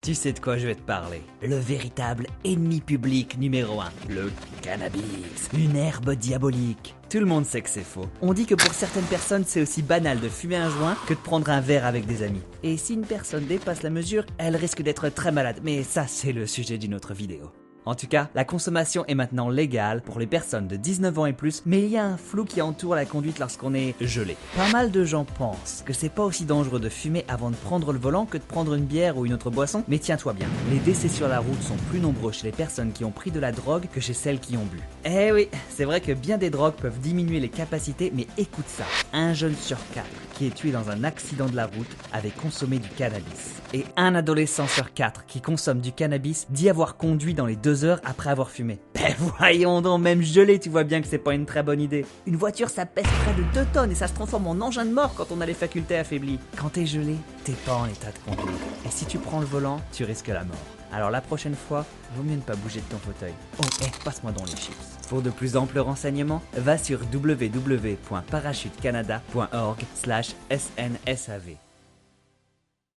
Tu sais de quoi je vais te parler. Le véritable ennemi public numéro 1, le cannabis. Une herbe diabolique. Tout le monde sait que c'est faux. On dit que pour certaines personnes, c'est aussi banal de fumer un joint que de prendre un verre avec des amis. Et si une personne dépasse la mesure, elle risque d'être très malade. Mais ça, c'est le sujet d'une autre vidéo. En tout cas, la consommation est maintenant légale pour les personnes de 19 ans et plus, mais il y a un flou qui entoure la conduite lorsqu'on est gelé. Pas mal de gens pensent que c'est pas aussi dangereux de fumer avant de prendre le volant que de prendre une bière ou une autre boisson, mais tiens-toi bien, les décès sur la route sont plus nombreux chez les personnes qui ont pris de la drogue que chez celles qui ont bu. Eh oui, c'est vrai que bien des drogues peuvent diminuer les capacités, mais écoute ça, un jeune sur 4 qui est tué dans un accident de la route avait consommé du cannabis. Et un adolescent sur 4 qui consomme du cannabis dit avoir conduit dans les 2 heures après avoir fumé. Ben voyons donc, même gelé, tu vois bien que c'est pas une très bonne idée. Une voiture, ça pèse près de 2 tonnes et ça se transforme en engin de mort quand on a les facultés affaiblies. Quand t'es gelé, t'es pas en état de conduire. Et si tu prends le volant, tu risques la mort. Alors la prochaine fois, vaut mieux ne pas bouger de ton fauteuil. Oh, passe-moi donc les chips. Pour de plus amples renseignements, va sur www.parachutecanada.org/SNSAV.